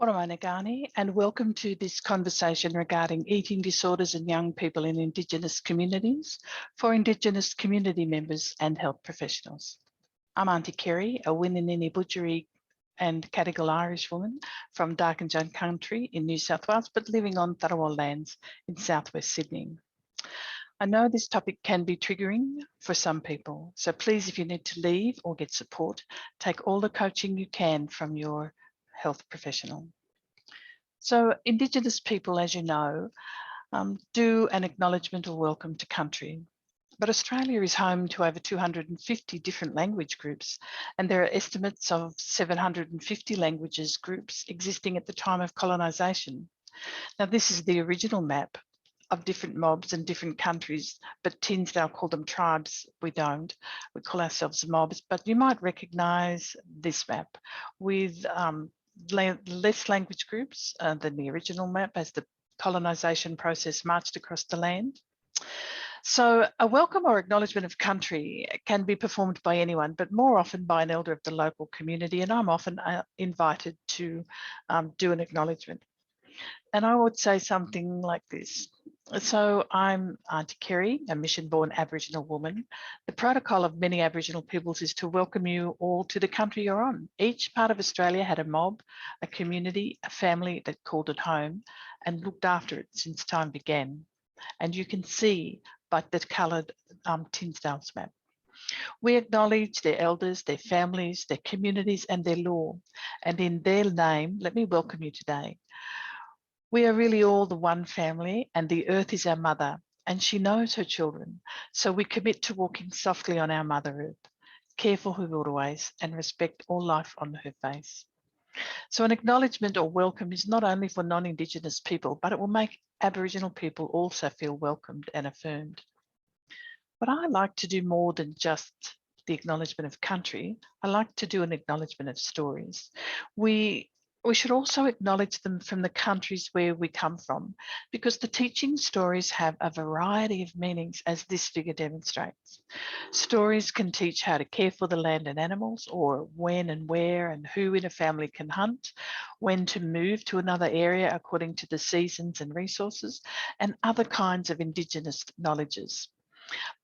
Nagani, and welcome to this conversation regarding eating disorders in young people in Indigenous communities for Indigenous community members and health professionals. I'm Auntie Kerry, a Wininini Budjeri and Cadigal Irish woman from Darkinjung country in New South Wales, but living on Tharawal lands in southwest Sydney. I know this topic can be triggering for some people, so please, if you need to leave or get support, take all the coaching you can from your health professional. So Indigenous people, as you know, do an acknowledgement or welcome to country. But Australia is home to over 250 different language groups, and there are estimates of 750 languages groups existing at the time of colonisation. Now, this is the original map of different mobs and different countries, but Tinsdale called them tribes. We don't. We call ourselves mobs, but you might recognise this map with less language groups than the original map as the colonisation process marched across the land. So a welcome or acknowledgement of country can be performed by anyone, but more often by an elder of the local community, and I'm often invited to do an acknowledgement. And I would say something like this. So I'm Auntie Kerry, a mission-born Aboriginal woman. The protocol of many Aboriginal peoples is to welcome you all to the country you're on. Each part of Australia had a mob, a community, a family that called it home and looked after it since time began. And you can see by the coloured Tinsdale's map. We acknowledge their elders, their families, their communities and their law. And in their name, let me welcome you today. We are really all the one family, and the earth is our mother, and she knows her children. So we commit to walking softly on our Mother Earth, care for her waterways, and respect all life on her face. So an acknowledgement or welcome is not only for non-Indigenous people, but it will make Aboriginal people also feel welcomed and affirmed. But I like to do more than just the acknowledgement of country. I like to do an acknowledgement of stories. We should also acknowledge them from the countries where we come from, because the teaching stories have a variety of meanings, as this figure demonstrates. Stories can teach how to care for the land and animals, or when and where and who in a family can hunt, when to move to another area according to the seasons and resources, and other kinds of Indigenous knowledges.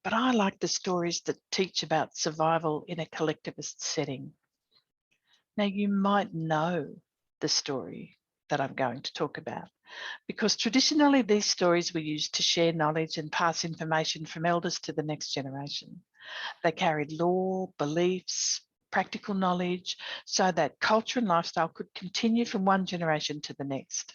But I like the stories that teach about survival in a collectivist setting. Now, you might know the story that I'm going to talk about, because traditionally these stories were used to share knowledge and pass information from elders to the next generation. They carried law, beliefs, practical knowledge, so that culture and lifestyle could continue from one generation to the next.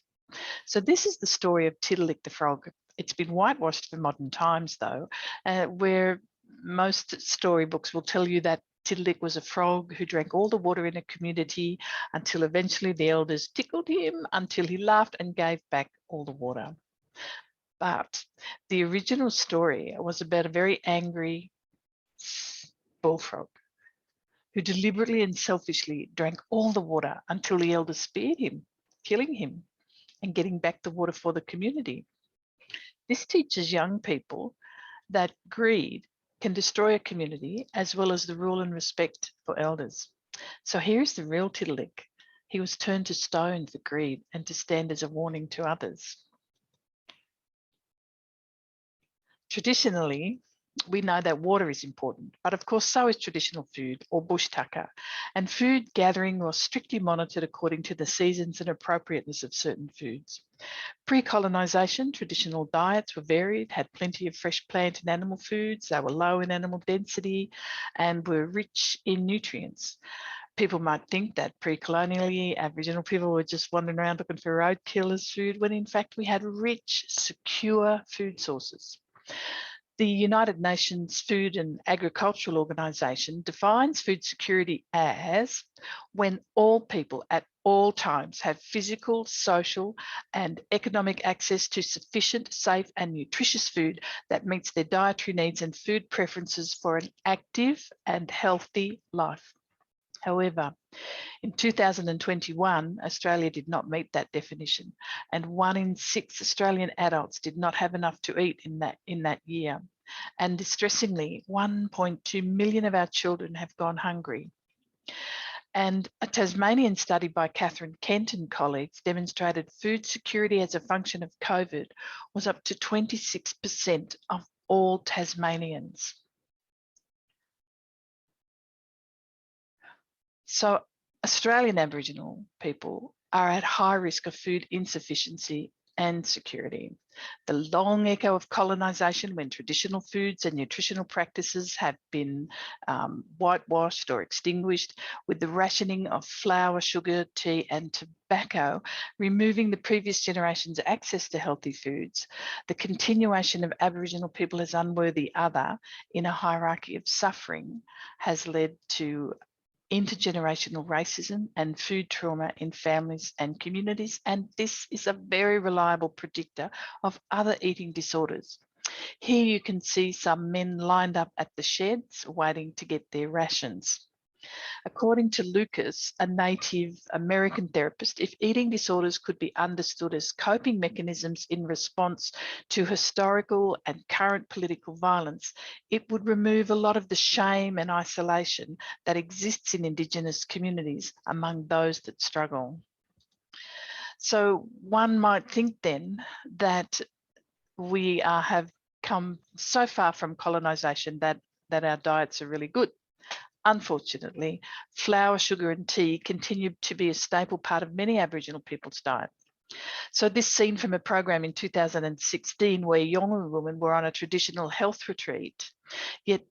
So this is the story of Tiddalik the frog. It's been whitewashed for modern times though, where most storybooks will tell you that Tiddalik was a frog who drank all the water in a community until eventually the elders tickled him until he laughed and gave back all the water. But the original story was about a very angry bullfrog who deliberately and selfishly drank all the water until the elders spared him, killing him and getting back the water for the community. This teaches young people that greed can destroy a community, as well as the rule and respect for elders. So here's the real Tiddalik. He was turned to stone for greed and to stand as a warning to others. Traditionally, we know that water is important, but of course so is traditional food or bush tucker, and food gathering was strictly monitored according to the seasons and appropriateness of certain foods. Pre-colonisation, traditional diets were varied, had plenty of fresh plant and animal foods, they were low in animal density and were rich in nutrients. People might think that pre-colonially Aboriginal people were just wandering around looking for roadkill as food, when in fact we had rich, secure food sources. The United Nations Food and Agricultural Organization defines food security as when all people at all times have physical, social, and economic access to sufficient, safe, and nutritious food that meets their dietary needs and food preferences for an active and healthy life. However, in 2021, Australia did not meet that definition, and 1 in 6 Australian adults did not have enough to eat in that year. And distressingly, 1.2 million of our children have gone hungry. And a Tasmanian study by Catherine Kent and colleagues demonstrated food security as a function of COVID was up to 26% of all Tasmanians. So Australian Aboriginal people are at high risk of food insufficiency and security. The long echo of colonisation, when traditional foods and nutritional practices have been whitewashed or extinguished, with the rationing of flour, sugar, tea and tobacco, removing the previous generation's access to healthy foods, the continuation of Aboriginal people as unworthy other in a hierarchy of suffering has led to intergenerational racism and food trauma in families and communities, and this is a very reliable predictor of other eating disorders. Here you can see some men lined up at the sheds waiting to get their rations. According to Lucas, a Native American therapist, if eating disorders could be understood as coping mechanisms in response to historical and current political violence, it would remove a lot of the shame and isolation that exists in Indigenous communities among those that struggle. So one might think then that we have come so far from colonisation that our diets are really good. Unfortunately, flour, sugar and tea continue to be a staple part of many Aboriginal people's diet. So this scene from a program in 2016 where Yolngu women were on a traditional health retreat, yet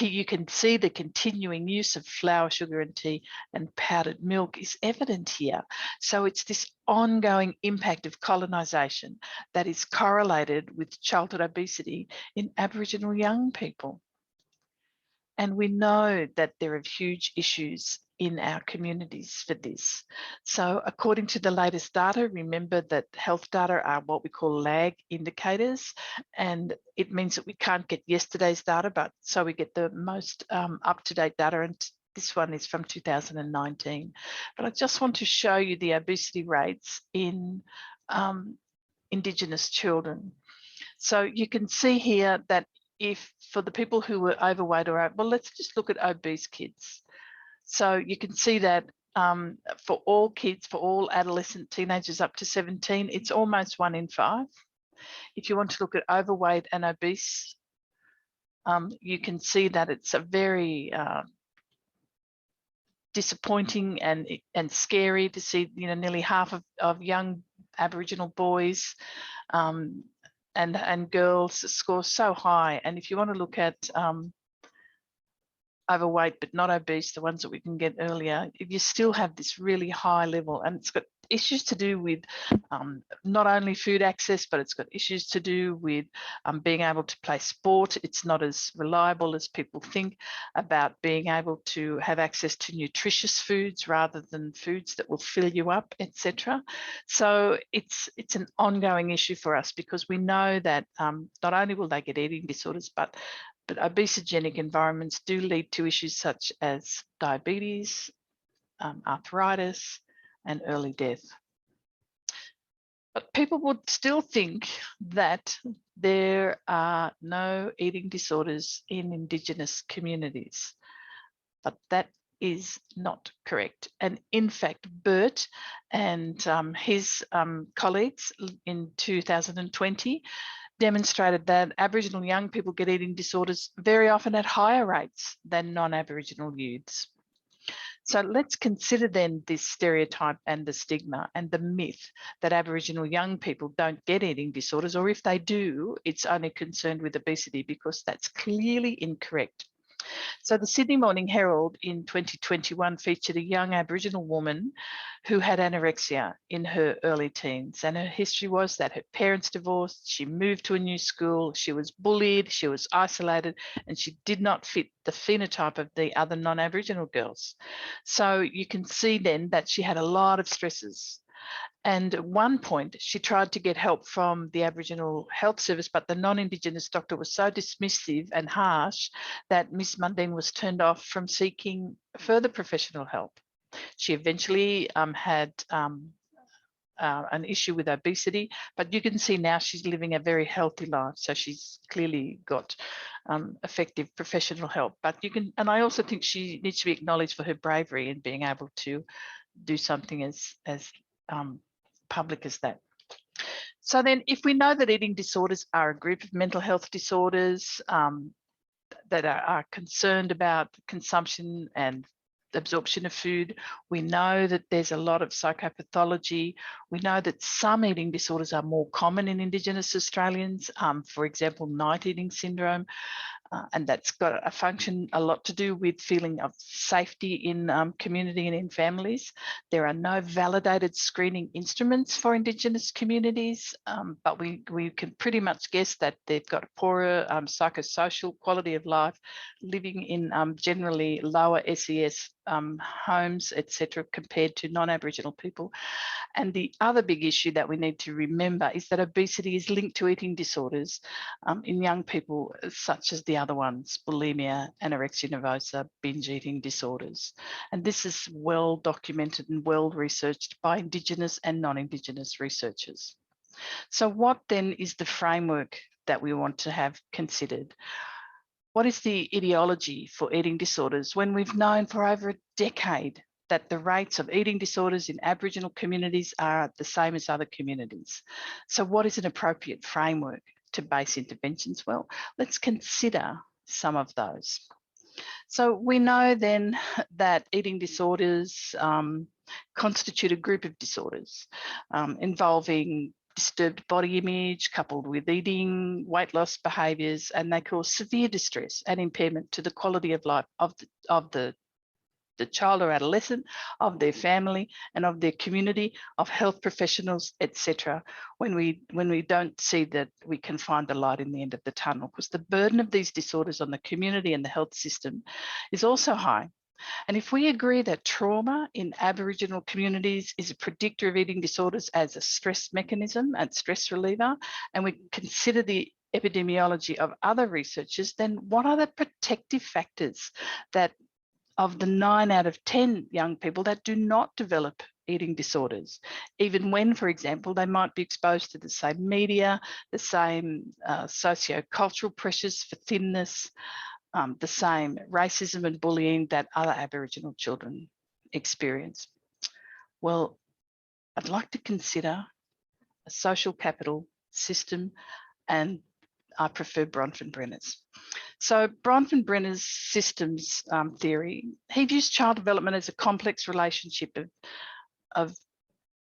you can see the continuing use of flour, sugar and tea and powdered milk is evident here. So it's this ongoing impact of colonisation that is correlated with childhood obesity in Aboriginal young people. And we know that there are huge issues in our communities for this. So according to the latest data, remember that health data are what we call lag indicators, and it means that we can't get yesterday's data, but so we get the most up-to-date data, and this one is from 2019. But I just want to show you the obesity rates in Indigenous children. So you can see here that if for the people who were overweight or well, let's just look at obese kids. So you can see that for all kids, for all adolescent teenagers up to 17, it's almost 1 in 5. If you want to look at overweight and obese, you can see that it's a very disappointing and scary to see, you know, nearly half of young Aboriginal boys and girls score so high. And if you want to look at overweight but not obese, the ones that we can get earlier, you still have this really high level, and it's got issues to do with not only food access, but it's got issues to do with being able to play sport. It's not as reliable as people think about being able to have access to nutritious foods rather than foods that will fill you up, etc. So it's an ongoing issue for us, because we know that not only will they get eating disorders, but obesogenic environments do lead to issues such as diabetes, arthritis, and early death. But people would still think that there are no eating disorders in Indigenous communities, but that is not correct. And in fact, Bert and his colleagues in 2020 demonstrated that Aboriginal young people get eating disorders very often at higher rates than non-Aboriginal youths. So let's consider then this stereotype and the stigma and the myth that Aboriginal young people don't get eating disorders, or if they do, it's only concerned with obesity, because that's clearly incorrect. So the Sydney Morning Herald in 2021 featured a young Aboriginal woman who had anorexia in her early teens, and her history was that her parents divorced, she moved to a new school, she was bullied, she was isolated, and she did not fit the phenotype of the other non-Aboriginal girls. So you can see then that she had a lot of stresses. And at one point, she tried to get help from the Aboriginal Health Service, but the non-Indigenous doctor was so dismissive and harsh that Miss Mundine was turned off from seeking further professional help. She eventually had an issue with obesity, but you can see now she's living a very healthy life. So she's clearly got effective professional help. But you can, and I also think she needs to be acknowledged for her bravery in being able to do something as public as that. So then, if we know that eating disorders are a group of mental health disorders that are concerned about consumption and absorption of food, we know that there's a lot of psychopathology. We know that some eating disorders are more common in Indigenous Australians, for example, night eating syndrome. And that's got a lot to do with feeling of safety in community and in families. There are no validated screening instruments for Indigenous communities, but we can pretty much guess that they've got a poorer psychosocial quality of life, living in generally lower SES homes, etc., compared to non-Aboriginal people. And the other big issue that we need to remember is that obesity is linked to eating disorders in young people, such as the other ones, bulimia, anorexia nervosa, binge eating disorders. And this is well documented and well researched by Indigenous and non-Indigenous researchers. So what then is the framework that we want to have considered? What is the etiology for eating disorders when we've known for over a decade that the rates of eating disorders in Aboriginal communities are the same as other communities? So what is an appropriate framework to base interventions? Well, let's consider some of those. So we know then that eating disorders constitute a group of disorders involving disturbed body image coupled with eating, weight loss behaviours, and they cause severe distress and impairment to the quality of life of the child or adolescent, of their family and of their community, of health professionals, etc. when we don't see that we can find the light in the end of the tunnel, because the burden of these disorders on the community and the health system is also high. And if we agree that trauma in Aboriginal communities is a predictor of eating disorders as a stress mechanism and stress reliever, and we consider the epidemiology of other researchers, then what are the protective factors that of the 9 out of 10 young people that do not develop eating disorders, even when, for example, they might be exposed to the same media, the same socio-cultural pressures for thinness, the same racism and bullying that other Aboriginal children experience? Well, I'd like to consider a social capital system, and I prefer Bronfenbrenner's. So Bronfenbrenner's systems theory, he views child development as a complex relationship of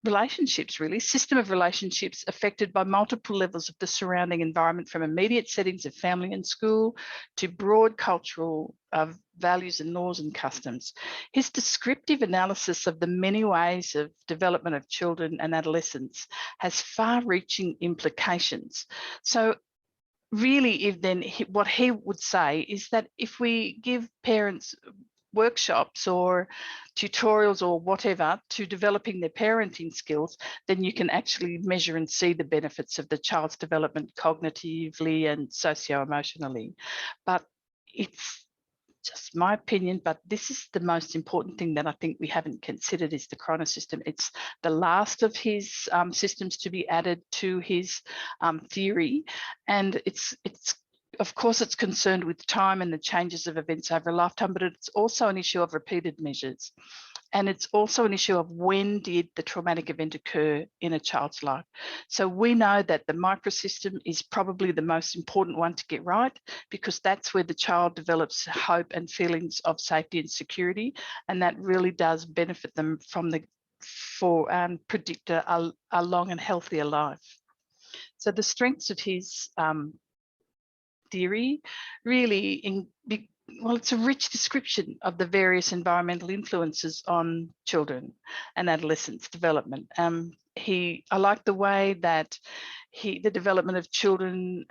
relationships, really, system of relationships affected by multiple levels of the surrounding environment, from immediate settings of family and school to broad cultural values and laws and customs. His descriptive analysis of the many ways of development of children and adolescents has far-reaching implications. So really, what he would say is that if we give parents workshops or tutorials or whatever to developing their parenting skills, then you can actually measure and see the benefits of the child's development cognitively and socio-emotionally. But it's just my opinion, but this is the most important thing that I think we haven't considered, is the chronosystem. It's the last of his systems to be added to his theory, and it's of course it's concerned with time and the changes of events over a lifetime, but it's also an issue of repeated measures. And it's also an issue of when did the traumatic event occur in a child's life. So we know that the microsystem is probably the most important one to get right, because that's where the child develops hope and feelings of safety and security. And that really does benefit them predict a long and healthier life. So the strengths of his theory really it's a rich description of the various environmental influences on children and adolescents' development. I like the way that the development of children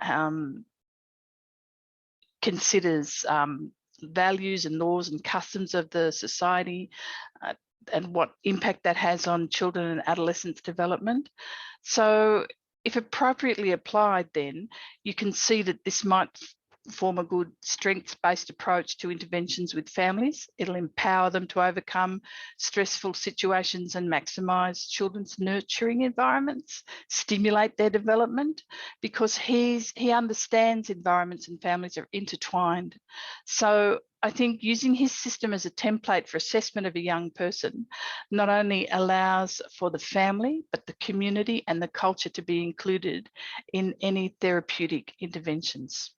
considers values and laws and customs of the society and what impact that has on children and adolescents' development. So if appropriately applied, then you can see that this might form a good strengths-based approach to interventions with families. It'll empower them to overcome stressful situations and maximise children's nurturing environments, stimulate their development, because he understands environments and families are intertwined. So I think using his system as a template for assessment of a young person not only allows for the family, but the community and the culture to be included in any therapeutic interventions.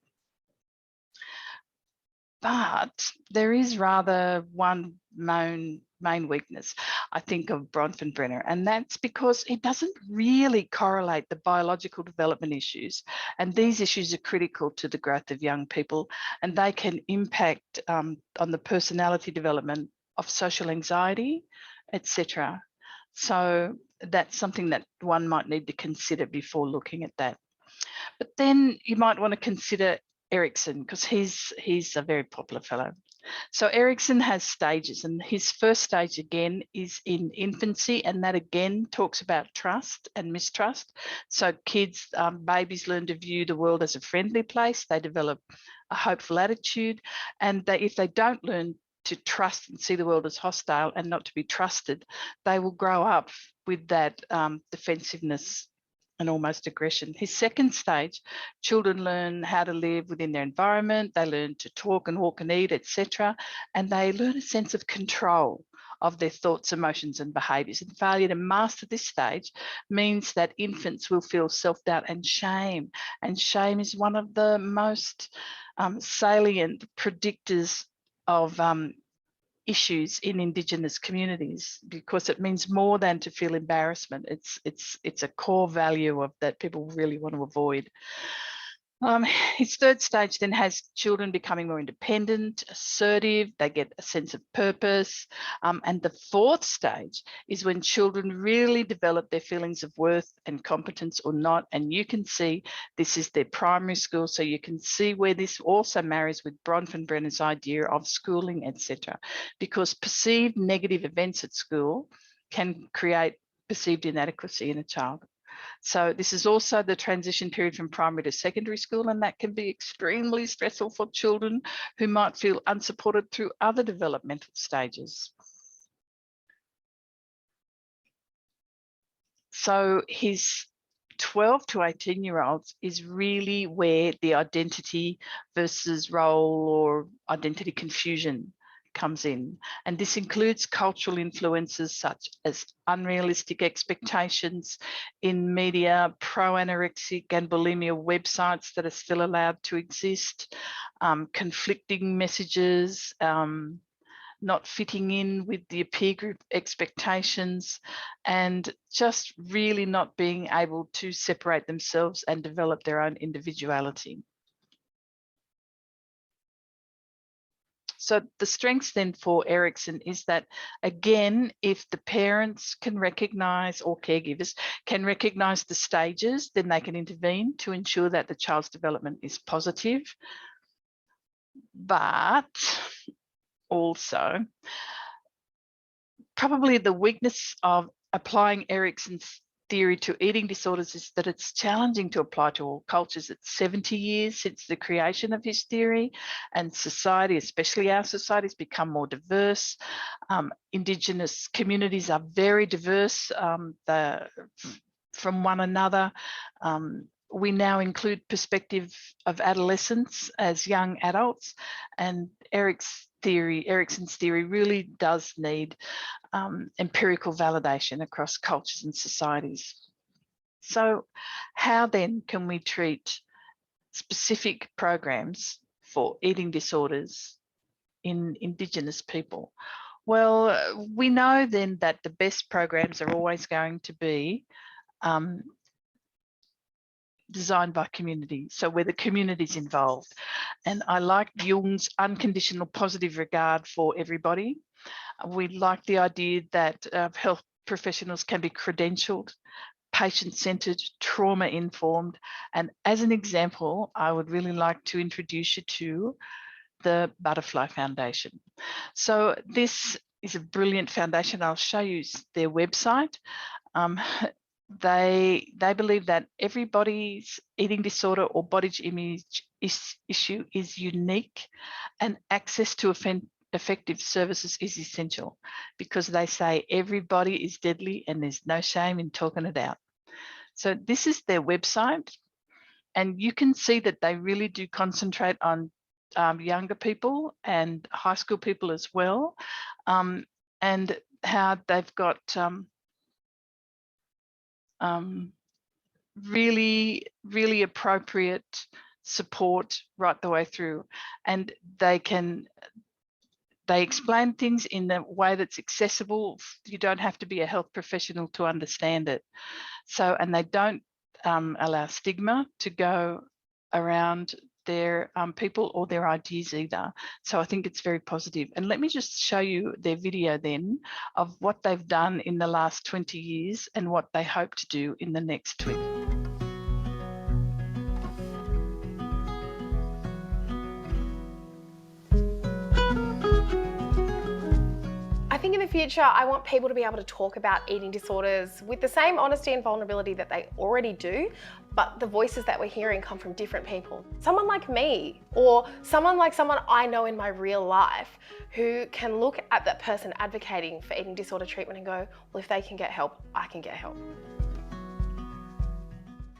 But there is rather one main weakness, I think, of Bronfenbrenner, and that's because it doesn't really correlate the biological development issues. And these issues are critical to the growth of young people, and they can impact on the personality development of social anxiety, etc. So that's something that one might need to consider before looking at that. But then you might want to consider Erikson, because he's a very popular fellow. So Erikson has stages, and his first stage again is in infancy, and that again talks about trust and mistrust. So kids, babies learn to view the world as a friendly place. They develop a hopeful attitude, and if they don't learn to trust and see the world as hostile and not to be trusted, they will grow up with that defensiveness and almost aggression. His second stage, children learn how to live within their environment. They learn to talk and walk and eat, etc. And they learn a sense of control of their thoughts, emotions, and behaviours. And failure to master this stage means that infants will feel self-doubt and shame. And shame is one of the most salient predictors of issues in Indigenous communities, because it means more than to feel embarrassment. It's a core value of that people really want to avoid. His third stage then has children becoming more independent, assertive, they get a sense of purpose. And the fourth stage is when children really develop their feelings of worth and competence or not. And you can see this is their primary school. So you can see where this also marries with Bronfenbrenner's idea of schooling, etc. Because perceived negative events at school can create perceived inadequacy in a child. So this is also the transition period from primary to secondary school, and that can be extremely stressful for children who might feel unsupported through other developmental stages. So his 12 to 18-year-olds is really where the identity versus role or identity confusion comes in. And this includes cultural influences such as unrealistic expectations in media, pro-anorexic and bulimia websites that are still allowed to exist, conflicting messages, not fitting in with the peer group expectations, and just really not being able to separate themselves and develop their own individuality. So the strengths then for Erikson is that, again, if the parents can recognise, or caregivers can recognise the stages, then they can intervene to ensure that the child's development is positive. But also, probably the weakness of applying Erikson's theory to eating disorders is that it's challenging to apply to all cultures. It's 70 years since the creation of his theory, and society, especially our society, has become more diverse. Indigenous communities are very diverse from one another. We now include perspective of adolescents as young adults, and Erikson's theory really does need empirical validation across cultures and societies. So how then can we treat specific programs for eating disorders in Indigenous people? Well, we know then that the best programs are always going to be designed by community, so where the community is involved. And I like Jung's unconditional positive regard for everybody. We like the idea that health professionals can be credentialed, patient-centred, trauma-informed. And as an example, I would really like to introduce you to the Butterfly Foundation. So this is a brilliant foundation. I'll show you their website. they believe that everybody's eating disorder or body image issue is unique, and access to effective services is essential, because they say everybody is deadly and there's no shame in talking it out. So this is their website, and you can see that they really do concentrate on younger people and high school people as well, and how they've got really, really appropriate support right the way through. And they explain things in a way that's accessible. You don't have to be a health professional to understand it. So, and they don't allow stigma to go around their people or their ideas either. So I think it's very positive. And let me just show you their video then of what they've done in the last 20 years and what they hope to do in the next 20. I think in the future, I want people to be able to talk about eating disorders with the same honesty and vulnerability that they already do, but the voices that we're hearing come from different people. Someone like me, or someone I know in my real life, who can look at that person advocating for eating disorder treatment and go, well, if they can get help, I can get help.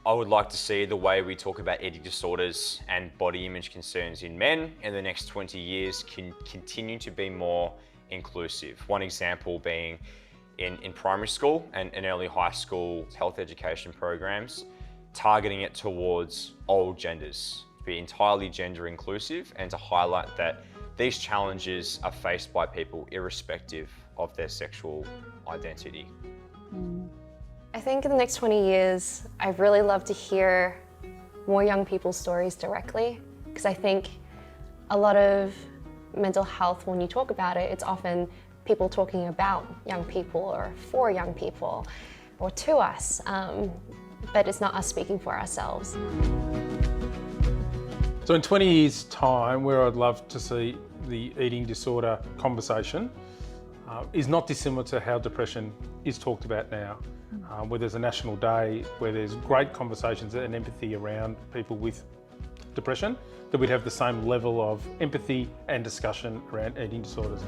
I would like to see the way we talk about eating disorders and body image concerns in men in the next 20 years can continue to be more inclusive. One example being in primary school and early high school health education programs, targeting it towards all genders, be entirely gender inclusive, and to highlight that these challenges are faced by people irrespective of their sexual identity. I think in the next 20 years, I'd really love to hear more young people's stories directly, because I think a lot of mental health, when you talk about it, it's often people talking about young people or for young people or to us, but it's not us speaking for ourselves. So in 20 years' time, where I'd love to see the eating disorder conversation is not dissimilar to how depression is talked about now, where there's a national day, where there's great conversations and empathy around people with depression, that we'd have the same level of empathy and discussion around eating disorders.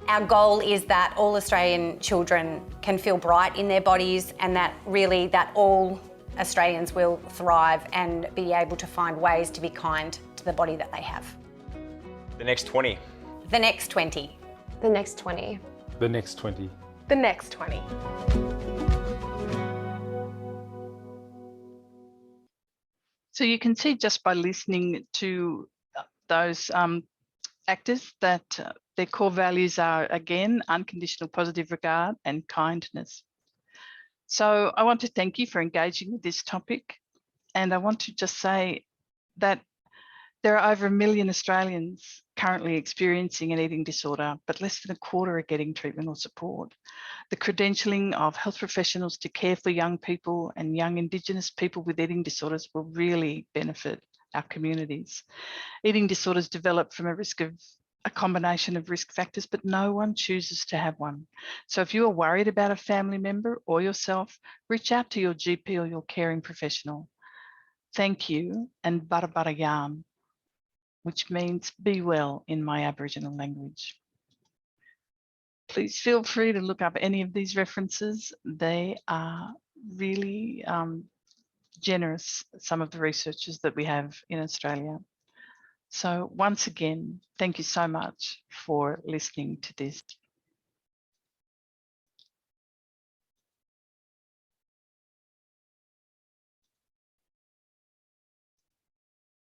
Our goal is that all Australian children can feel bright in their bodies, and that all Australians will thrive and be able to find ways to be kind to the body that they have. The next 20. The next 20. The next 20. The next 20. The next 20. So you can see just by listening to those actors that their core values are, again, unconditional positive regard and kindness. So I want to thank you for engaging with this topic. And I want to just say that there are over 1 million Australians currently experiencing an eating disorder, but less than a quarter are getting treatment or support. The credentialing of health professionals to care for young people and young Indigenous people with eating disorders will really benefit our communities. Eating disorders develop from a combination of risk factors, but no one chooses to have one. So if you are worried about a family member or yourself, reach out to your GP or your caring professional. Thank you, and Barabarayam, which means be well in my Aboriginal language. Please feel free to look up any of these references. They are really generous, some of the researchers that we have in Australia. So once again, thank you so much for listening to this.